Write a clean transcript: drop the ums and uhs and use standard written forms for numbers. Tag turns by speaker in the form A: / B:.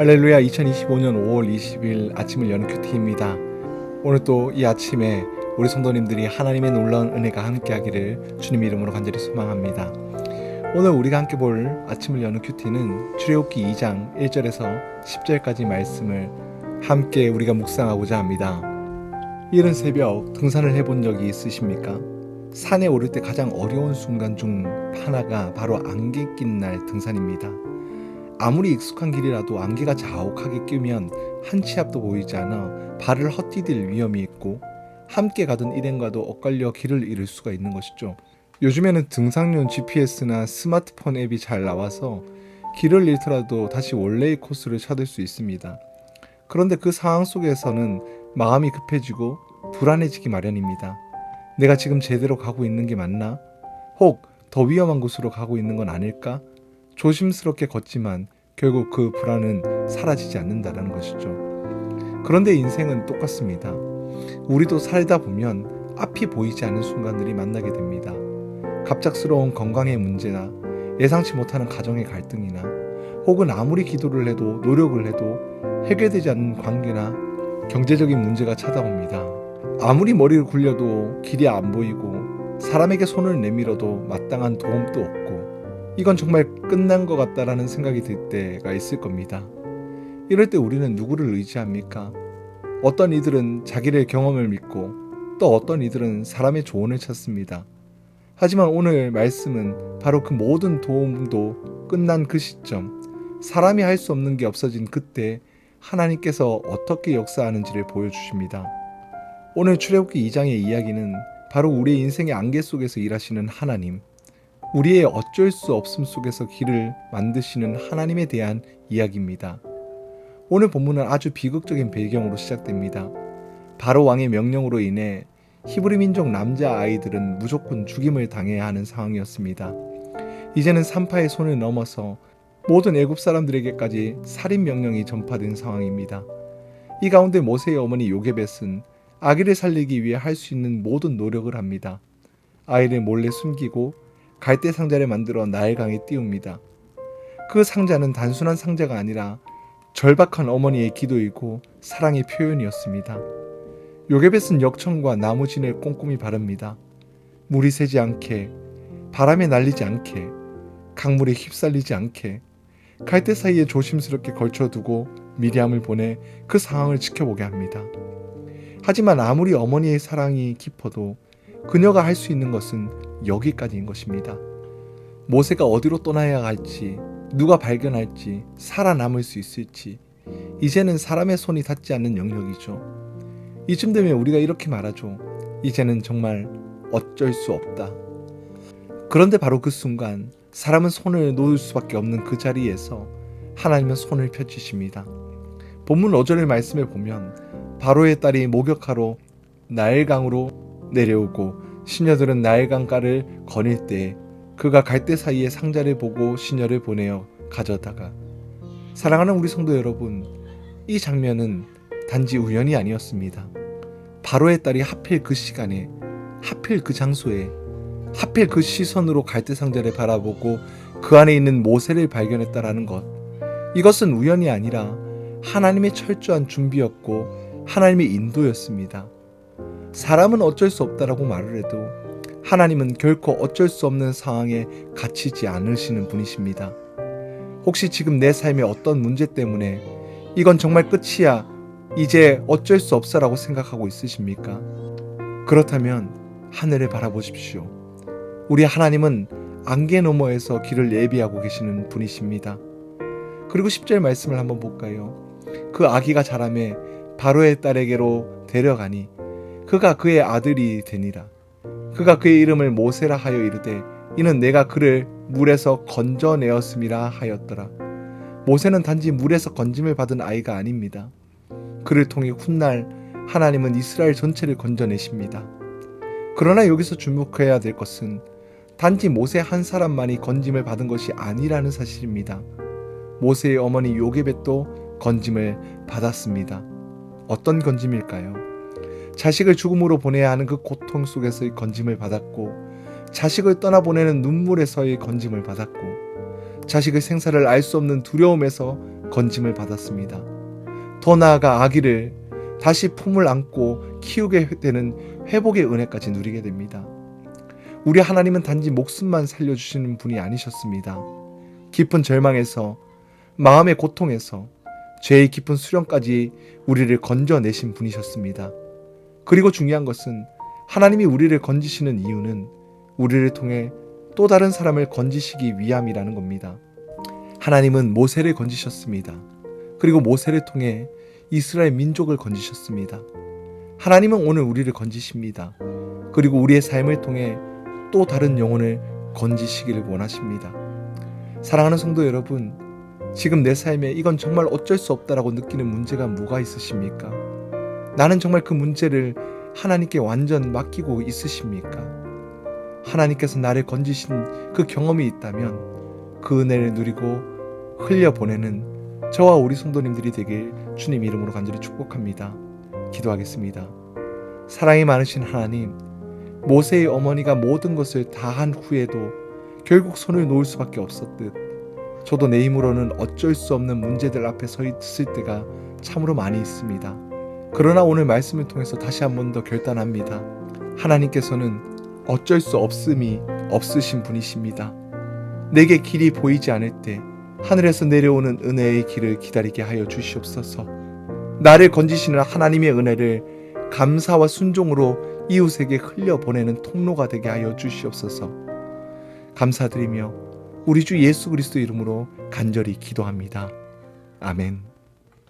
A: 할렐루야. 2025년 5월 20일 아침을 여는 큐티입니다. 오늘 또 이 아침에 우리 성도님들이 하나님의 놀라운 은혜가 함께하기를 주님 이름으로 간절히 소망합니다. 오늘 우리가 함께 볼 아침을 여는 큐티는 출애굽기 2장 1절에서 10절까지 말씀을 함께 우리가 묵상하고자 합니다. 이른 새벽 등산을 해본 적이 있으십니까? 산에 오를 때 가장 어려운 순간 중 하나가 바로 안개 낀 날 등산입니다. 아무리 익숙한 길이라도 안개가 자욱하게 끼면 한 치 앞도 보이지 않아 발을 헛디딜 위험이 있고 함께 가던 일행과도 엇갈려 길을 잃을 수가 있는 것이죠. 요즘에는 등산용 GPS나 스마트폰 앱이 잘 나와서 길을 잃더라도 다시 원래의 코스를 찾을 수 있습니다. 그런데 그 상황 속에서는 마음이 급해지고 불안해지기 마련입니다. 내가 지금 제대로 가고 있는 게 맞나? 혹 더 위험한 곳으로 가고 있는 건 아닐까? 조심스럽게 걷지만 결국 그 불안은 사라지지 않는다는 것이죠. 그런데 인생은 똑같습니다. 우리도 살다 보면 앞이 보이지 않는 순간들이 만나게 됩니다. 갑작스러운 건강의 문제나 예상치 못하는 가정의 갈등이나 혹은 아무리 기도를 해도 노력을 해도 해결되지 않는 관계나 경제적인 문제가 찾아옵니다. 아무리 머리를 굴려도 길이 안 보이고 사람에게 손을 내밀어도 마땅한 도움도 없고 이건 정말 끝난 것 같다라는 생각이 들 때가 있을 겁니다. 이럴 때 우리는 누구를 의지합니까? 어떤 이들은 자기의 경험을 믿고 또 어떤 이들은 사람의 조언을 찾습니다. 하지만 오늘 말씀은 바로 그 모든 도움도 끝난 그 시점, 사람이 할 수 없는 게 없어진 그때 하나님께서 어떻게 역사하는지를 보여주십니다. 오늘 출애굽기 2장의 이야기는 바로 우리의 인생의 안개 속에서 일하시는 하나님, 우리의 어쩔 수 없음 속에서 길을 만드시는 하나님에 대한 이야기입니다. 오늘 본문은 아주 비극적인 배경으로 시작됩니다. 바로 왕의 명령으로 인해 히브리 민족 남자 아이들은 무조건 죽임을 당해야 하는 상황이었습니다. 이제는 산파의 손을 넘어서 모든 애굽 사람들에게까지 살인 명령이 전파된 상황입니다. 이 가운데 모세의 어머니 요게벳은 아기를 살리기 위해 할 수 있는 모든 노력을 합니다. 아이를 몰래 숨기고 갈대 상자를 만들어 나일강에 띄웁니다. 그 상자는 단순한 상자가 아니라 절박한 어머니의 기도이고 사랑의 표현이었습니다. 요게벳은 역청과 나무진을 꼼꼼히 바릅니다. 물이 새지 않게, 바람에 날리지 않게, 강물에 휩쓸리지 않게 갈대 사이에 조심스럽게 걸쳐두고 미리암을 보내 그 상황을 지켜보게 합니다. 하지만 아무리 어머니의 사랑이 깊어도 그녀가 할 수 있는 것은 여기까지인 것입니다. 모세가 어디로 떠나야 할지, 누가 발견할지, 살아남을 수 있을지 이제는 사람의 손이 닿지 않는 영역이죠. 이쯤 되면 우리가 이렇게 말하죠. 이제는 정말 어쩔 수 없다. 그런데 바로 그 순간 사람은 손을 놓을 수밖에 없는 그 자리에서 하나님은 손을 펼치십니다. 본문 5절의 말씀을 보면 바로의 딸이 목욕하러 나일강으로 내려오고 시녀들은 나일강가를 거닐 때 그가 갈대 사이에 상자를 보고 시녀를 보내어 가져다가 사랑하는 우리 성도 여러분, 이 장면은 단지 우연이 아니었습니다. 바로의 딸이 하필 그 시간에, 하필 그 장소에, 하필 그 시선으로 갈대 상자를 바라보고 그 안에 있는 모세를 발견했다라는 것, 이것은 우연이 아니라 하나님의 철저한 준비였고 하나님의 인도였습니다. 사람은 어쩔 수 없다라고 말을 해도 하나님은 결코 어쩔 수 없는 상황에 갇히지 않으시는 분이십니다. 혹시 지금 내 삶의 어떤 문제 때문에 이건 정말 끝이야, 이제 어쩔 수 없어라고 생각하고 있으십니까? 그렇다면 하늘을 바라보십시오. 우리 하나님은 안개 너머에서 길을 예비하고 계시는 분이십니다. 그리고 10절 말씀을 한번 볼까요? 그 아기가 자라매 바로의 딸에게로 데려가니 그가 그의 아들이 되니라. 그가 그의 이름을 모세라 하여 이르되 이는 내가 그를 물에서 건져내었음이라 하였더라. 모세는 단지 물에서 건짐을 받은 아이가 아닙니다. 그를 통해 훗날 하나님은 이스라엘 전체를 건져내십니다. 그러나 여기서 주목해야 될 것은 단지 모세 한 사람만이 건짐을 받은 것이 아니라는 사실입니다. 모세의 어머니 요게벳도 건짐을 받았습니다. 어떤 건짐일까요? 자식을 죽음으로 보내야 하는 그 고통 속에서의 건짐을 받았고, 자식을 떠나보내는 눈물에서의 건짐을 받았고, 자식의 생사를 알 수 없는 두려움에서 건짐을 받았습니다. 더 나아가 아기를 다시 품을 안고 키우게 되는 회복의 은혜까지 누리게 됩니다. 우리 하나님은 단지 목숨만 살려주시는 분이 아니셨습니다. 깊은 절망에서, 마음의 고통에서, 죄의 깊은 수렁까지 우리를 건져내신 분이셨습니다. 그리고 중요한 것은 하나님이 우리를 건지시는 이유는 우리를 통해 또 다른 사람을 건지시기 위함이라는 겁니다. 하나님은 모세를 건지셨습니다. 그리고 모세를 통해 이스라엘 민족을 건지셨습니다. 하나님은 오늘 우리를 건지십니다. 그리고 우리의 삶을 통해 또 다른 영혼을 건지시기를 원하십니다. 사랑하는 성도 여러분, 지금 내 삶에 이건 정말 어쩔 수 없다라고 느끼는 문제가 뭐가 있으십니까? 나는 정말 그 문제를 하나님께 완전 맡기고 있으십니까? 하나님께서 나를 건지신 그 경험이 있다면 그 은혜를 누리고 흘려보내는 저와 우리 성도님들이 되길 주님 이름으로 간절히 축복합니다. 기도하겠습니다. 사랑이 많으신 하나님, 모세의 어머니가 모든 것을 다 한 후에도 결국 손을 놓을 수밖에 없었듯 저도 내 힘으로는 어쩔 수 없는 문제들 앞에 서 있을 때가 참으로 많이 있습니다. 그러나 오늘 말씀을 통해서 다시 한 번 더 결단합니다. 하나님께서는 어쩔 수 없음이 없으신 분이십니다. 내게 길이 보이지 않을 때 하늘에서 내려오는 은혜의 길을 기다리게 하여 주시옵소서. 나를 건지시는 하나님의 은혜를 감사와 순종으로 이웃에게 흘려보내는 통로가 되게 하여 주시옵소서. 감사드리며 우리 주 예수 그리스도 이름으로 간절히 기도합니다. 아멘.